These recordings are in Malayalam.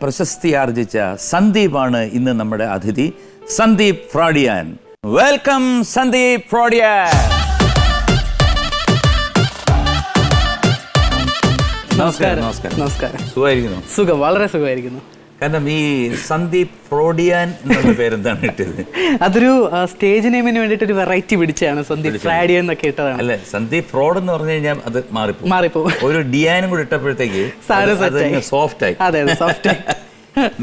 പ്രശസ്തി ആർജിച്ച സന്ദീപാണ് ഇന്ന് നമ്മുടെ അതിഥി. സന്ദീപ് ഫ്രോഡിയാൻ. വെൽക്കം സന്ദീപ് ഫ്രോഡിയാൻ. നമസ്കാരം. നമസ്കാരം. സുഖമായിരിക്കുന്നു? സുഖം, വളരെ സുഖമായിരിക്കുന്നു. കാരണം ഈ സന്ദീപ് ഫ്രോഡിയാൻ എന്നുള്ള പേരെന്താണ് ഇട്ടത്? അതൊരു സ്റ്റേജ് നെയിമിന് വേണ്ടിട്ട് ഒരു വെറൈറ്റി പിടിച്ചാണ് സന്ദീപ് ഫ്രാഡിയൻ എന്നൊക്കെ ഇട്ടതാണ്. അല്ലെ, സന്ദീപ് ഫ്രോഡ് എന്ന് പറഞ്ഞു കഴിഞ്ഞാൽ അത് മാറിപ്പോകും. ഒരു ഡിയാനും കൂടി ഇട്ടപ്പോഴത്തേക്ക് സോഫ്റ്റ് ആയി. അതെ, സോഫ്റ്റ് ആയി.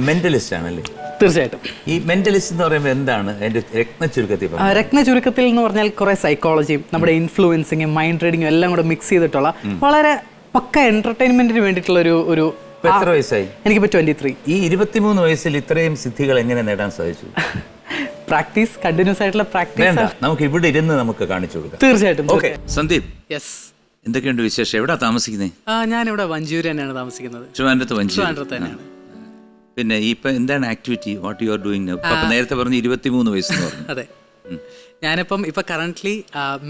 മെന്റലിസ്റ്റ് ആണല്ലേ? തീർച്ചയായിട്ടും. ഈ മെന്റലിസ്റ്റ് എന്ന് പറയുമ്പോൾ എന്താണ് അതിന്റെ രത്ന ചുരുക്കത്തിൽ എന്ന് പറഞ്ഞാൽ കുറെ സൈക്കോളജിയും നമ്മുടെ ഇൻഫ്ലുവൻസിങ്ങും മൈൻഡ് റീഡിങ്ങും എല്ലാം കൂടെ മിക്സ് ചെയ്തിട്ടുള്ള വളരെ പക്ക എന്റർടൈൻമെന്റിന് വേണ്ടിയിട്ടുള്ള ഒരു എത്ര വയസ്സായി? എനിക്കിപ്പോ 23. ഈ 23 വയസ്സിൽ ഇത്രയും സിദ്ധികൾ എങ്ങനെ നേടാൻ സാധിച്ചു? പ്രാക്ടീസ്, കണ്ടിന്യൂസ് ആയിട്ടുള്ള പ്രാക്ടീസ്. നമുക്ക് ഇവിടെ ഇരുന്ന് നമുക്ക് കാണിച്ചു കൊടുക്കാം. തീർച്ചയായിട്ടും. സന്ദീപ്, യെസ്, എന്തൊക്കെയുണ്ട് വിശേഷം? എവിടാ താമസിക്കുന്നത്? ഞാനിവിടെ വഞ്ചൂര് തന്നെയാണ് താമസിക്കുന്നത്. ട്രിവാൻഡ്രത്ത് തന്നെയാണ്. പിന്നെ ഇപ്പൊ എന്താണ് activity? What you are doing? നേരത്തെ പറഞ്ഞു 23 വയസ്സെന്ന് പറഞ്ഞു. അതെ, ഞാനിപ്പം ഇപ്പൊ കറന്റ്ലി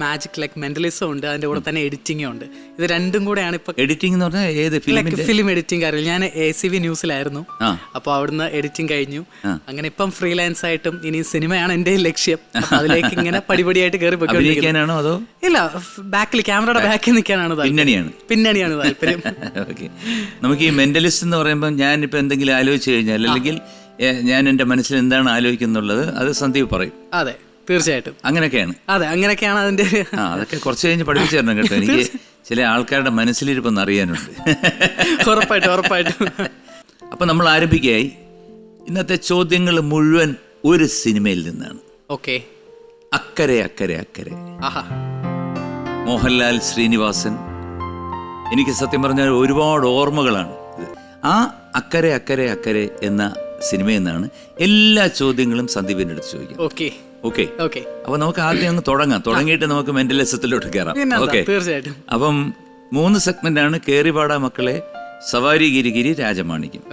മാജിക് ലൈക്ക് മെന്റലിസം ഉണ്ട്, അതിന്റെ കൂടെ തന്നെ എഡിറ്റിംഗും ഉണ്ട്. ഇത് രണ്ടും കൂടെയാണ് ഇപ്പൊ. എഡിറ്റിംഗ് എന്ന് പറഞ്ഞാൽ ഏത് ഫിലിം എഡിറ്റിംഗ് അറിയില്ല. ഞാൻ ACV ന്യൂസിലായിരുന്നു. അപ്പൊ അവിടുന്ന് എഡിറ്റിംഗ് കഴിഞ്ഞു. അങ്ങനെ ഇപ്പം ഫ്രീലാൻസ് ആയിട്ടും ഇനി സിനിമയാണ് എന്റെ ലക്ഷ്യം. അതിലേക്ക് ഇങ്ങനെ പടിപടിയായിട്ട് കയറി പോയിക്കൊണ്ടിരിക്കുകയാണോ? അതോ ഇല്ല, ബാക്കിൽ ക്യാമറയുടെ ബാക്കിൽ നിൽക്കാനാണ് പിന്നണിയാണ് താല്പര്യം. നമുക്ക് ഈ മെന്റലിസ്റ്റ് എന്ന് പറയുമ്പോൾ ഞാനിപ്പോ എന്തെങ്കിലും ആലോചിച്ച് കഴിഞ്ഞാൽ, അല്ലെങ്കിൽ ഞാൻ എന്റെ മനസ്സിൽ എന്താണ് ആലോചിക്കുന്നുള്ളത് അത് സന്ദീപ് പറയും. അതെ, തീർച്ചയായിട്ടും. അങ്ങനെയൊക്കെയാണ്. അതെ, അങ്ങനെയൊക്കെയാണ് അതിന്റെ. അതൊക്കെ കുറച്ച് കഴിഞ്ഞ് പഠിപ്പിച്ചു തരണം കേട്ടോ. എനിക്ക് ചില ആൾക്കാരുടെ മനസ്സിലിരിപ്പൊന്ന് അറിയാനുണ്ട്. ഉറപ്പായിട്ടും. അപ്പൊ നമ്മൾ ആരംഭിക്കുകയായി. ഇന്നത്തെ ചോദ്യങ്ങൾ മുഴുവൻ ഒരു സിനിമയിൽ നിന്നാണ്. ഓക്കെ. അക്കരെ അക്കരെ അക്കരെ. മോഹൻലാൽ, ശ്രീനിവാസൻ. എനിക്ക് സത്യം പറഞ്ഞാൽ ഒരുപാട് ഓർമ്മകളാണ്. ആ അക്കരെ അക്കരെ അക്കരെ എന്ന സിനിമയിൽ നിന്നാണ് എല്ലാ ചോദ്യങ്ങളും സന്ദീപിന്റെ അടുത്ത് ചോദിക്കാം. ഓക്കെ. അപ്പൊ നമുക്ക് ആദ്യം അങ്ങ് തുടങ്ങിയിട്ട് നമുക്ക് മെന്റലിസത്തിലോട്ട് കയറാം. ഓക്കെ, തീർച്ചയായിട്ടും. അപ്പം 3 സെഗ്മെന്റ് ആണ്. കേറിപാടാ മക്കളെ, സവാരി ഗിരിഗിരി, രാജമാണിക്യം.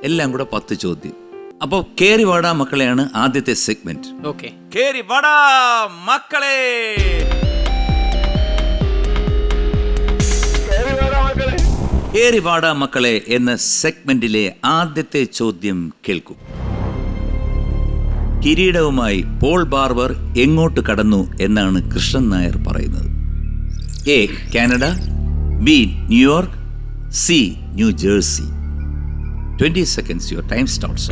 എല്ലാം കൂടെ 10 ചോദ്യം. അപ്പൊ കേറിപാടാ മക്കളെയാണ് ആദ്യത്തെ സെഗ്മെന്റ്. കേറിപാടാ മക്കളെ. കേറിപാടാ മക്കളെ എന്ന സെഗ്മെന്റിലെ ആദ്യത്തെ ചോദ്യം കേൾക്കൂ. കിരീടവുമായി പോൾ ബാർബർ എങ്ങോട്ട് കടന്നു എന്നാണ് കൃഷ്ണൻ നായർ പറയുന്നത്? A. Canada, B. New York, C. New Jersey. 20 seconds, your time starts.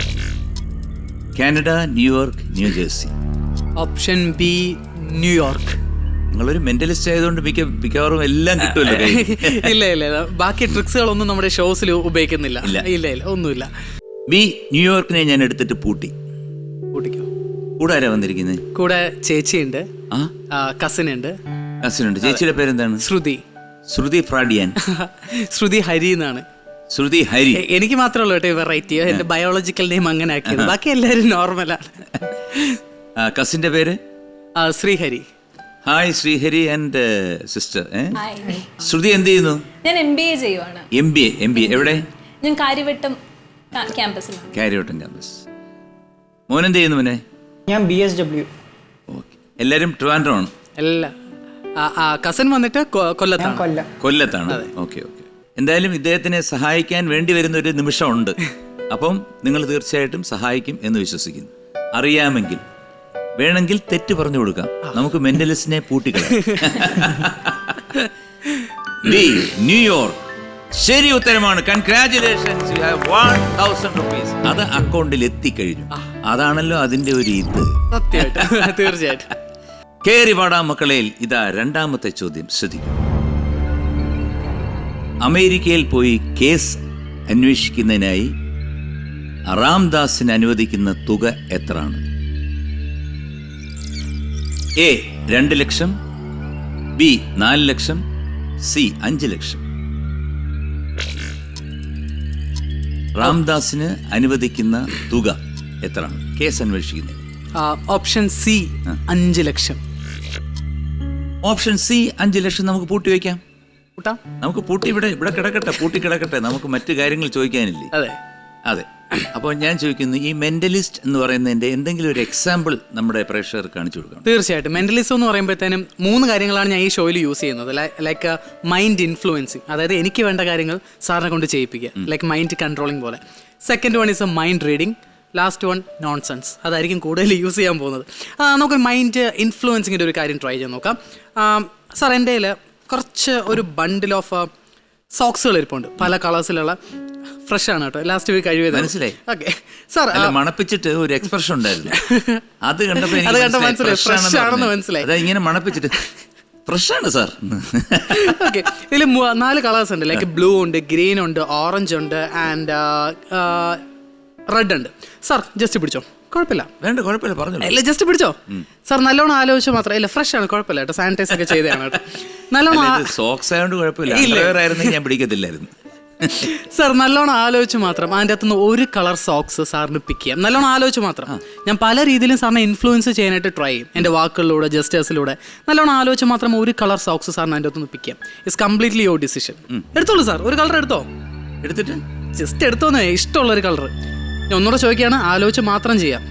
Canada, New York, New Jersey. Option B, New York. നിങ്ങളൊരു മെന്റലിസ്റ്റ് ആയതുകൊണ്ട് മിക്കവാറും എല്ലാം കിട്ടുമല്ലോ. ഇല്ല, ബാക്കി ട്രിക്സുകളൊന്നും നമ്മുടെ ഷോസിൽ ഉപയോഗിക്കുന്നില്ല. ഇല്ല, ഒന്നുമില്ല. B. ന്യൂയോർക്കിനെ ഞാൻ എടുത്തിട്ട് പൂട്ടി. കൂടെ ആരാ വന്നിരിക്കുന്നത്? കൂടെ ചേച്ചിയുണ്ട്, കസിൻ ഉണ്ട്. ചേച്ചിയുടെ പേരെന്താണ്? ശ്രുതി ഫ്രാഡിയാൻ. ശ്രുതി ഹരി എന്നാണ്. ശ്രുതി ഹരി. എനിക്ക് മാത്രമല്ല കേട്ടോ വെറൈറ്റി. എന്റെ ബയോളജിക്കൽ നെയിം അങ്ങനെ ആക്കിയത്. ബാക്കി എല്ലാവരും നോർമലാണ്. കസിന്റെ പേര് Sreehari. Hi Sreehari and sister. Sruthi എന്ത് ചെയ്യുന്നു? ഞാൻ MBA ചെയ്യുവാണ്. MBA എവിടെ? ഞാൻ കാര്യവട്ടം ക്യാമ്പസ്. മോൻ എന്ത് ചെയ്യുന്നു? മോനെ? ഞാൻ BSW. എല്ലാരും ട്രിവാൻഡ്രം ആണ്? കസിൻ വന്നിട്ട് കൊല്ലത്താണ്. ഓക്കെ. എന്തായാലും ഇദ്ദേഹത്തിനെ സഹായിക്കാൻ വേണ്ടി വരുന്ന ഒരു നിമിഷമുണ്ട്. അപ്പം നിങ്ങൾ തീർച്ചയായിട്ടും സഹായിക്കും എന്ന് വിശ്വസിക്കുന്നു. അറിയാമെങ്കിൽ വേണമെങ്കിൽ തെറ്റ് പറഞ്ഞു കൊടുക്കാം. നമുക്ക് മെന്റലിസ്റ്റിനെ പൂട്ടിക്കളയാം. ന്യൂയോർക്ക് ശരി ഉത്തരമാണ്. Congratulations, you have 1000 rupees. അത് അക്കൗണ്ടിൽ എത്തിക്കഴിഞ്ഞു. അതാണല്ലോ അതിന്റെ ഒരു ഇത്. തീർച്ചയായിട്ടും. കേറിപാടാ മക്കളെ, ഇതാ രണ്ടാമത്തെ ചോദ്യം. ശ്രദ്ധിക്കും. അമേരിക്കയിൽ പോയി കേസ് അന്വേഷിക്കുന്നതിനായി റാംദാസിന് അനുവദിക്കുന്ന തുക എത്രയാണ്? A. 2 lakh, B. 4 lakh, C. 5 ലക്ഷം. റാംദാസിന് അനുവദിക്കുന്ന തുക എത്രയാണ് കേസ് അന്വേഷിക്കുന്നത്? ഓപ്ഷൻ C, 5 ലക്ഷം. ഓപ്ഷൻ C, 5 ലക്ഷം. നമുക്ക് പൂട്ടി വയ്ക്കാം. നമുക്ക് പൂട്ടി ഇവിടെ കിടക്കട്ടെ, പൂട്ടി കിടക്കട്ടെ. നമുക്ക് മറ്റു കാര്യങ്ങൾ ചോദിക്കാനില്ലേ? അതെ, അപ്പോൾ ഞാൻ ചോദിക്കുന്നു, ഈ മെന്റലിസ്റ്റ് എന്ന് പറയുന്നതിന്റെ എന്തെങ്കിലും ഒരു എക്സാമ്പിൾ നമ്മുടെ പ്രേക്ഷകർക്ക് കാണിച്ചു കൊടുക്കണം. തീർച്ചയായിട്ടും. മെന്റലിസം എന്ന് പറയുമ്പോഴത്തേനും 3 കാര്യങ്ങളാണ് ഞാൻ ഈ ഷോയിൽ യൂസ് ചെയ്യുന്നത്. ലൈക്ക് മൈൻഡ് ഇൻഫ്ലുവൻസിങ്, അതായത് എനിക്ക് വേണ്ട കാര്യങ്ങൾ സാറിനെ കൊണ്ട് ചെയ്യിപ്പിക്കുക, ലൈക്ക് മൈൻഡ് കൺട്രോളിങ് പോലെ. Second one is A mind reading. Last one nonsense, അതായിരിക്കും കൂടുതൽ യൂസ് ചെയ്യാൻ പോകുന്നത്. നമുക്ക് മൈൻഡ് ഇൻഫ്ലുവൻസിങ്ങിൻ്റെ ഒരു കാര്യം ട്രൈ ചെയ്ത് നോക്കാം. സാർ, എൻ്റെ കയ്യിൽ കുറച്ച് ഒരു ബണ്ടിൽ ഓഫ് സോക്സുകൾ ഇരിപ്പുണ്ട്, പല കളേഴ്സിലുള്ള. ഫ്രഷ് ആണ് കേട്ടോ, ലാസ്റ്റ് വീക്ക് കഴിവ്. മനസ്സിലായി. ഓക്കെ സാർ, മണപ്പിച്ചിട്ട് ഒരു എക്സ്പ്രഷൻ ഉണ്ടായിരുന്നു, അത് കണ്ടപ്പോൾ മനസ്സിലായി, ഫ്രഷ് ആണെന്ന് മനസ്സിലായി. ഇങ്ങനെ മണപ്പിച്ചിട്ട് ഫ്രഷ് ആണ് സാർ. ഓക്കെ, ഇതിൽ 4 കളേഴ്സ് ഉണ്ട്. ലൈക്ക് ബ്ലൂ ഉണ്ട്, ഗ്രീൻ ഉണ്ട്, ഓറഞ്ച് ഉണ്ട്, ആൻഡ് റെഡ് ഉണ്ട്. സാർ ജസ്റ്റ് പിടിച്ചോ, കുഴപ്പമില്ല. വേണ്ട, കുഴപ്പമില്ല, പറഞ്ഞു. ഇല്ല, ജസ്റ്റ് പിടിച്ചോ സാർ. നല്ലോണം ആലോചിച്ച് മാത്രം. ഇല്ല, ഫ്രഷ് ആണ്, കുഴപ്പമില്ല കേട്ടോ, സാനിറ്റൈസ് ഒക്കെ ചെയ്തതാണ് കേട്ടോ. നല്ലോണം സോക്സ് ആയതുകൊണ്ട് കുഴപ്പമില്ല, ഞാൻ പിടിക്കത്തില്ലായിരുന്നു. സാർ നല്ലോണം ആലോചിച്ച് മാത്രം അതിൻ്റെ അകത്തുനിന്ന് ഒരു കളർ സോക്സ് സാറിന് പിക്ക് ചെയ്യാം. നല്ലോണം ആലോചിച്ച് മാത്രം. ഞാൻ പല രീതിയിലും സാറിനെ ഇൻഫ്ലുവൻസ് ചെയ്യാനായിട്ട് ട്രൈ ചെയ്യും, എൻ്റെ വാക്കുകളിലൂടെ, ജസ്റ്റേഴ്സിലൂടെ. നല്ലോണം ആലോചിച്ച് മാത്രം ഒരു കളർ സോക്സ് സാറിന് അതിൻ്റെ അകത്തുനിന്ന് പിക്ക് ചെയ്യാം. It's completely your decision. എടുത്തോളൂ സാർ, ഒരു കളർ എടുത്തോ. എടുത്തിട്ട് ജസ്റ്റ് എടുത്തോന്നേ, ഇഷ്ടമുള്ളൊരു കളർ. ഞാൻ ഒന്നുകൂടെ ചോദിക്കുകയാണ്, ആലോചിച്ച് മാത്രം ചെയ്യാം.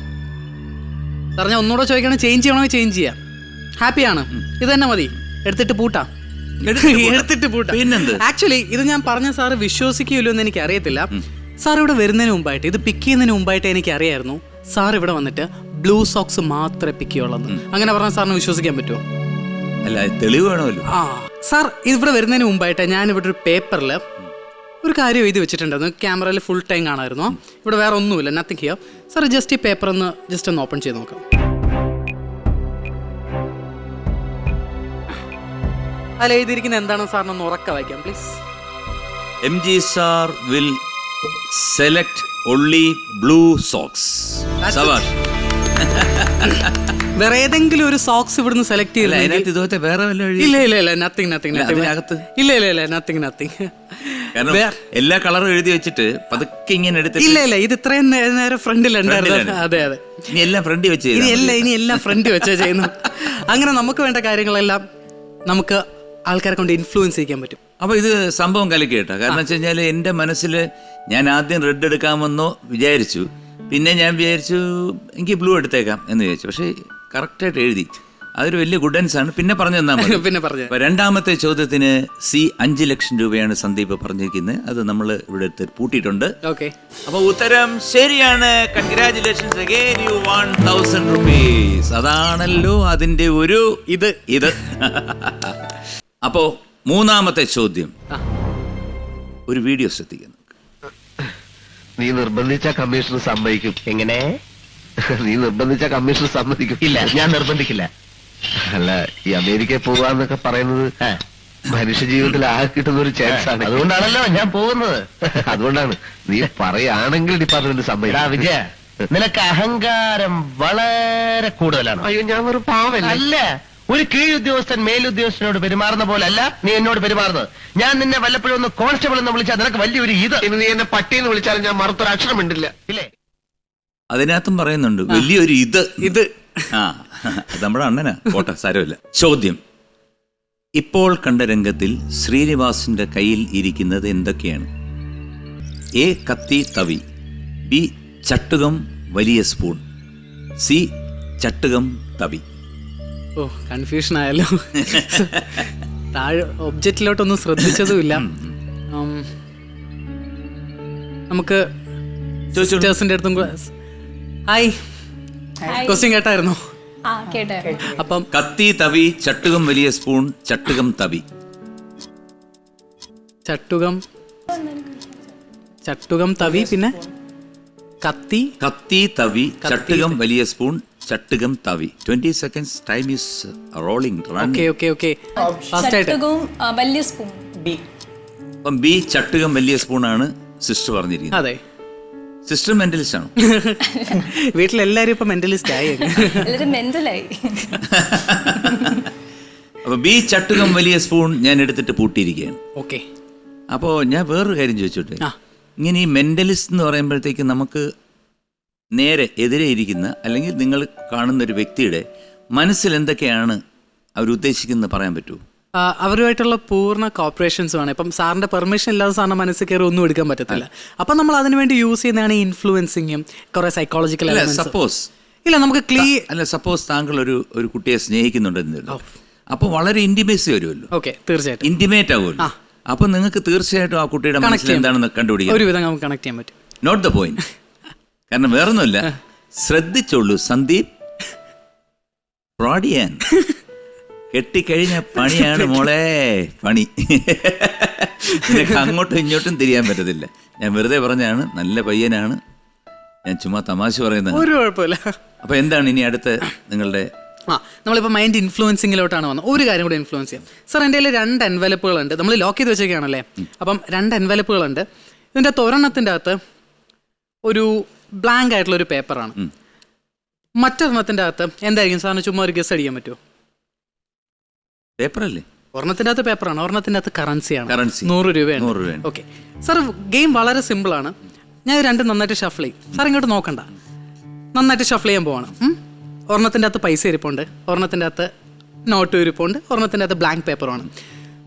സാർ, ഞാൻ ഒന്നുകൂടെ ചോദിക്കുകയാണ്, ചേഞ്ച് ചെയ്യണമെങ്കിൽ ചേഞ്ച് ചെയ്യാം. ഹാപ്പിയാണ്? ഇത് തന്നെ മതി, എടുത്തിട്ട് പൂട്ടാം. എടുത്തിട്ട് പൂട്ടാം. പിന്നെന്ത്? ആക്ച്വലി ഇത് ഞാൻ പറഞ്ഞ സാറ് വിശ്വസിക്കുമല്ലോ എന്ന് എനിക്ക് അറിയത്തില്ല. സാർ ഇവിടെ വരുന്നതിന് മുമ്പായിട്ട്, ഇത് പിക്ക് ചെയ്യുന്നതിന് മുമ്പായിട്ട് എനിക്ക് അറിയായിരുന്നു സാർ ഇവിടെ വന്നിട്ട് ബ്ലൂ സോക്സ് മാത്രമേ പിക്ക് ചെയ്യുള്ളൂ. അങ്ങനെ പറഞ്ഞാൽ സാറിന് വിശ്വസിക്കാൻ പറ്റുമോ? അല്ല, തെളിവ് വേണമല്ലോ. സാർ, ഇവിടെ വരുന്നതിന് മുമ്പായിട്ട് ഞാൻ ഇവിടെ ഒരു പേപ്പറിൽ ഒരു കാര്യം എഴുതി വെച്ചിട്ടുണ്ടായിരുന്നു. ക്യാമറയിൽ ഫുൾ ടൈം കാണാമായിരുന്നു. ഇവിടെ വേറെ ഒന്നുമില്ല, നത്തിങ് ഹിയർ. സാർ ജസ്റ്റ് ഈ പേപ്പർ ഒന്ന് ഓപ്പൺ ചെയ്ത് നോക്കാം. അതിൽ എഴുതിയിരിക്കുന്നത് എന്താണെന്ന് സാറിനൊന്ന് ഉറക്കെ വായിക്കാം please. MG sir will select only blue socks. സവാഷ്. വേറെ ഏതെങ്കിലും ഒരു സോക്സ് ഇവിടുന്ന് സെലക്ട് ചെയ്തില്ല. ഇതുപോലത്തെ വേറെ ഇല്ല, നത്തിങ്. ഇല്ല, നത്തിങ്. എല്ലാ കളറും എഴുതി വെച്ചിട്ട് പതുക്കെ ഇങ്ങനെ എടുത്ത്. ഇല്ല, ഇത് ഇത്രയും നേരം ഫ്രണ്ടിലുണ്ടായിരുന്നു. അതെ, ഇനി എല്ലാം ഫ്രണ്ടിൽ വെച്ച്, ഇനി എല്ലാം ഫ്രണ്ടിൽ വെച്ചാ ചെയ്യുന്നു. അങ്ങനെ നമുക്ക് വേണ്ട കാര്യങ്ങളെല്ലാം നമുക്ക് ആൾക്കാരെ കൊണ്ട് ഇൻഫ്ലുവൻസ് ചെയ്യിക്കാൻ പറ്റും. അപ്പൊ ഇത് സംഭവം കലക്കി കേട്ടോ. കാരണം വെച്ച് കഴിഞ്ഞാൽ എൻ്റെ മനസ്സിൽ ഞാൻ ആദ്യം റെഡ് എടുക്കാമെന്നോ വിചാരിച്ചു, പിന്നെ ഞാൻ വിചാരിച്ചു എനിക്ക് ബ്ലൂ എടുത്തേക്കാം എന്ന് വിചാരിച്ചു. പക്ഷേ കറക്റ്റായിട്ട് എഴുതി, അതൊരു വലിയ ഗുഡൻസ് ആണ്. പിന്നെ പറഞ്ഞു തന്നാൽ മതി. പിന്നെ പറഞ്ഞു. രണ്ടാമത്തെ ചോദ്യത്തിന് 5 ലക്ഷം രൂപയാണ് സന്ദീപ് പറഞ്ഞിരിക്കുന്നത്. അത് നമ്മൾ ഇവിടെ പൂട്ടിയിട്ടുണ്ട്. ഓക്കെ, അപ്പൊ ഉത്തരം ശരിയാണ്. Congratulations again, you won 1000 rupees. അതാണല്ലോ അതിന്റെ ഒരു ഇത്. അപ്പോ മൂന്നാമത്തെ ചോദ്യം, ഒരു വീഡിയോ ശ്രദ്ധിക്കുന്നു. നീ നിർബന്ധിച്ച കമ്മീഷണർ സമ്മതിക്കും. എങ്ങനെ? നീ നിർബന്ധിച്ച കമ്മീഷണർ സമ്മതിക്കും? ഇല്ല, ഞാൻ നിർബന്ധിക്കില്ല. അല്ല, ഈ അമേരിക്കയിൽ പോവാന്നൊക്കെ പറയുന്നത് മനുഷ്യ ജീവിതത്തിൽ ആകെ കിട്ടുന്ന ഒരു ചാൻസ് ആണ്. അതുകൊണ്ടാണല്ലോ ഞാൻ പോകുന്നത്. അതുകൊണ്ടാണ്. നീ പറയുകയാണെങ്കിൽ ഡിപ്പാർട്ട്മെന്റ് സമ്മതിക്കും. വിജയ, നിനക്ക് അഹങ്കാരം വളരെ കൂടുതലാണ്. അയ്യോ, ഞാൻ ഒരു പാവല്ല. അല്ല, ഒരു കീഴുദ്യോഗസ്ഥൻ മേലുദ്യോഗസ്ഥനോട് പെരുമാറുന്ന പോലെ അല്ല നീ എന്നോട് പെരുമാറുന്നത്. ഞാൻ നിന്നെ വല്ലപ്പോഴും ഒന്ന് കോൺസ്റ്റബിൾ എന്ന് വിളിച്ചാൽ നിനക്ക് വലിയൊരു നീ എന്നെ പട്ടിയെന്ന് വിളിച്ചാലും ഞാൻ മറുത്തൊരു അക്ഷരം ഉണ്ടില്ല, ഇല്ലേ? അതിനകത്തും പറയുന്നുണ്ട് വലിയൊരു ഇത്. നമ്മുടെ അണ്ണനാ, പോട്ടെ, സാരമില്ല. ചോദ്യം, ഇപ്പോൾ കണ്ട രംഗത്തിൽ ശ്രീനിവാസിന്റെ കയ്യിൽ ഇരിക്കുന്നത് എന്തൊക്കെയാണ്? A. കത്തി തവി, B. ചട്ടുകം വലിയ സ്പൂൺ, C. ചട്ടുകം തവി. ഓ, കൺഫ്യൂഷൻ ആയല്ലോ. താഴെ ഒബ്ജക്റ്റിലോട്ടൊന്നും ശ്രദ്ധിച്ചതുമില്ല. നമുക്ക് സിസ്റ്റേഴ്സിന്റെ അടുത്തും ഹായ്, ക്വസ്റ്റ്യൻ കേട്ടായിരുന്നോ? അപ്പം കത്തി തവി ചട്ടുകം വലിയ സ്പൂൺ ചട്ടുകം തവി. ചട്ടുകം തവി, പിന്നെ കത്തി തവി ചട്ടുകം വലിയ സ്പൂൺ ചട്ടുകം തവി. 20 seconds time is rolling. Okay. ചട്ടുകവും വലിയ സ്പൂൺ. അപ്പം B ചട്ടുകം വലിയ സ്പൂൺ ആണ് സിസ്റ്റർ പറഞ്ഞിരിക്കുന്നത്. അതെ. സിസ്റ്റർ മെന്റലിസ്റ്റ് ആണോ? വീട്ടിലെല്ലാരും ഇപ്പൊ മെന്റലിസ്റ്റ് ആയി. അപ്പൊ B ചട്ടുകം വലിയ സ്പൂൺ ഞാൻ എടുത്തിട്ട് പൂട്ടിയിരിക്കുകയാണ്. ഓക്കെ. അപ്പോൾ ഞാൻ വേറൊരു കാര്യം ചോദിച്ചോട്ടെ. ഇങ്ങനെ ഈ മെന്റലിസ്റ്റ് എന്ന് പറയുമ്പോഴത്തേക്ക് നമുക്ക് നേരെ എതിരെ ഇരിക്കുന്ന അല്ലെങ്കിൽ നിങ്ങൾ കാണുന്ന ഒരു വ്യക്തിയുടെ മനസ്സിൽ എന്തൊക്കെയാണ് അവരുദ്ദേശിക്കുന്നത് പറയാൻ പറ്റുമോ? അവരുമായിട്ടുള്ള പൂർണ്ണ കോപ്പറേഷൻസുമാണ്. ഇപ്പം സാറിന്റെ പെർമിഷൻ ഇല്ലാതെ സാറിന്റെ മനസ്സിൽ കയറി ഒന്നും എടുക്കാൻ പറ്റത്തില്ല. അപ്പം നമ്മൾ അതിനുവേണ്ടി യൂസ് ചെയ്യുന്നതാണ് ഈ ഇൻഫ്ലുവൻസിങ്ങും കുറെ സൈക്കോളജിക്കൽ സപ്പോസ് ഇല്ല നമുക്ക് സപ്പോസ് താങ്കൾ ഒരു കുട്ടിയെ സ്നേഹിക്കുന്നുണ്ടെന്നല്ലോ, അപ്പൊ വളരെ ഇന്റിമേസി വരുമല്ലോ. ഓക്കെ, തീർച്ചയായിട്ടും ഇന്റിമേറ്റ് ആവുമല്ലോ. അപ്പൊ നിങ്ങൾക്ക് തീർച്ചയായിട്ടും ആ കുട്ടിയുടെ മനസ്സിൽ എന്താണെന്ന് കണ്ടുപിടിക്കാം. ഒരുവിധം നമുക്ക് കണക്ട് ചെയ്യാൻ പറ്റും. Note the point. കാരണം വേറൊന്നുമില്ല, ശ്രദ്ധിച്ചോളൂ സന്ദീപ്, ഫ്രോഡിയൻ കെട്ടിക്കഴിഞ്ഞ പണിയാണ് മോളെ പണി. നിനക്ക് അങ്ങോട്ടും ഇങ്ങോട്ടും തിരിയാൻ പറ്റത്തില്ല. ഞാൻ വെറുതെ പറഞ്ഞാണ്, നല്ല പയ്യനാണ്, ഞാൻ ചുമ്മാ തമാശ പറയുന്നത്. ഒരു കുഴപ്പമില്ല. അപ്പൊ എന്താണ് ഇനി അടുത്ത നിങ്ങളുടെ? നമ്മളിപ്പോൾ മൈൻഡ് ഇൻഫ്ലുവൻസിങ്ങിലോട്ടാണ് വന്നത്. ഒരു കാര്യം കൂടെ ഇൻഫ്ലുവൻസ് ചെയ്യാം. സാർ എൻ്റെ കയ്യിൽ 2 എൻവലപ്പുകളുണ്ട്. നമ്മൾ ലോക്ക് ചെയ്ത് വെച്ചേക്കാണല്ലേ. അപ്പം 2 എൻവലപ്പുകളുണ്ട്. ഇതിൻ്റെ ഒരെണ്ണത്തിൻ്റെ അകത്ത് ഒരു ബ്ലാങ്ക് ആയിട്ടുള്ള ഒരു പേപ്പറാണ്. മറ്റൊരെണ്ണത്തിൻ്റെ അകത്ത് എന്തായിരിക്കും സാറിന് ചുമ്മാ ഒരു ഗസ് അടിക്കാൻ പറ്റുമോ? പേപ്പറല്ലേ? ഒരെണ്ണത്തിൻ്റെ അകത്ത് പേപ്പറാണ്, ഒരെണ്ണത്തിൻ്റെ അകത്ത് കറൻസിയാണ്. 100 രൂപയാണ്. ഓക്കെ സാർ, ഗെയിം വളരെ സിമ്പിളാണ്. ഞാൻ 2 നന്നായിട്ട് ഷഫിൾ ചെയ്യും. സാർ ഇങ്ങോട്ട് നോക്കണ്ട, നന്നായിട്ട് ഷഫിൾ ചെയ്യാൻ പോവാണ്. ഒരെണ്ണത്തിൻ്റെ അകത്ത് പൈസ ഇരിപ്പുണ്ട്, ഒരെണ്ണത്തിൻ്റെ അകത്ത് നോട്ട് ഇരിപ്പുണ്ട്, ഒരെണ്ണത്തിൻ്റെ അകത്ത് ബ്ലാങ്ക് പേപ്പറുമാണ്.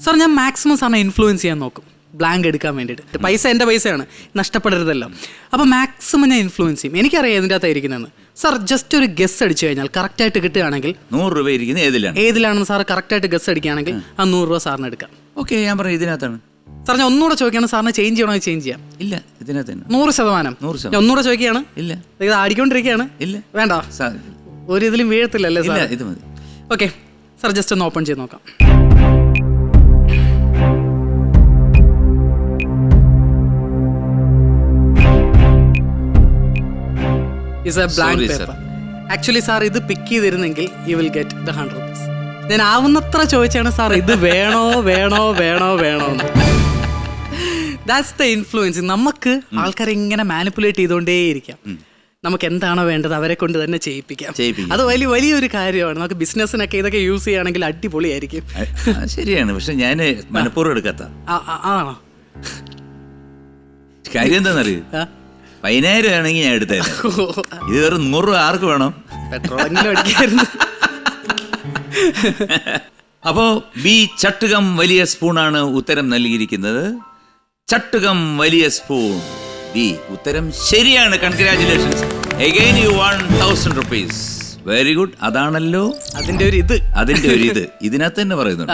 സാർ ഞാൻ മാക്സിമം സാറിനെ ഇൻഫ്ലുവൻസ് ചെയ്യാൻ നോക്കും ബ്ലാങ്ക് എടുക്കാൻ വേണ്ടിയിട്ട്. പൈസ എൻ്റെ പൈസയാണ്, നഷ്ടപ്പെടരുതല്ലോ. അപ്പോൾ മാക്സിമം ഞാൻ ഇൻഫ്ലുവൻസ് ചെയ്യും. എനിക്കറിയാം ഇതിൻ്റെ അകത്ത് ഇരിക്കുന്നതെന്ന്. സാർ ജസ്റ്റ് ഒരു ഗസ് അടിച്ചു കഴിഞ്ഞാൽ കറക്റ്റായിട്ട് കിട്ടുകയാണെങ്കിൽ 100 രൂപ ഇരിക്കുന്നത് ഏതിലാണെന്ന് സാർ കറക്റ്റായിട്ട് ഗസ് അടിക്കുകയാണെങ്കിൽ ആ 100 രൂപ സാറിന് എടുക്കാം. ഓക്കെ, ഞാൻ പറയാം ഇതിനകത്താണ്. സാർ ഞാൻ ഒന്നുകൂടെ ചോദിക്കുകയാണ്, സാറിന് ചേഞ്ച് ചെയ്യണമെങ്കിൽ ചേഞ്ച് ചെയ്യാം. ഇല്ല, ഇതിനകത്ത് 100%. ഞാൻ ഒന്നുകൂടെ ചോദിക്കുകയാണ്. ഇല്ല, ഇത് ആടിക്കൊണ്ടിരിക്കുകയാണ്. ഇല്ല, വേണ്ട, ഒരു ഇതിലും വീഴത്തില്ലല്ലേ സാർ? ഇത് മതി. ഓക്കെ സാർ, ജസ്റ്റ് ഒന്ന് ഓപ്പൺ ചെയ്ത് നോക്കാം. It's A blank paper. Actually sir ഇത് പിക്ക് ചെയ്തിരുന്നെങ്കിൽ you will get the 100 rupees. ഞാൻ ആവുന്നത്ര ചോദിച്ചാണ് സാർ ഇത് വേണോ വേണോ വേണോ വേണോ എന്ന്. That's the influence. നമുക്ക് ആൾക്കാരെ ഇങ്ങനെ മാനിപ്പുലേറ്റ് ചെയ്തുകൊണ്ടേയിരിക്കാം. നമുക്ക് എന്താണോ വേണ്ടത് അവരെ കൊണ്ട് തന്നെ ചെയ്യിപ്പിക്കാം. അത് വലിയൊരു കാര്യമാണ്. നമുക്ക് ബിസിനസ്സിനൊക്കെ ഇതൊക്കെ യൂസ് ചെയ്യുകയാണെങ്കിൽ അടിപൊളിയായിരിക്കും. ശരിയാണ്, പക്ഷെ ഞാൻ മനഃപൂർവ്വം എടുക്കാത്ത ആണോ? കാര്യം എന്താണെന്നറിയൂ, 10,000 ആണെങ്കിൽ ഞാൻ എടുത്തേ. ഇത് വെറും 100 രൂപ ആർക്ക് വേണം? പെട്രോളെങ്കിലും അടിക്കായിരുന്നു. അപ്പോ ബി ചട്ടുകം വലിയ സ്പൂണാണ് ഉത്തരം നൽകിയിരിക്കുന്നത്. ചട്ടുകം വലിയ സ്പൂൺ ബി ഉത്തരം ശരിയാണ്. Congratulations, again you won 1000 rupees. Very good. അതാണല്ലോ അതിന്റെ ഒരു ഇത് ഇതിനകത്ത് തന്നെ പറയുന്നുണ്ട്.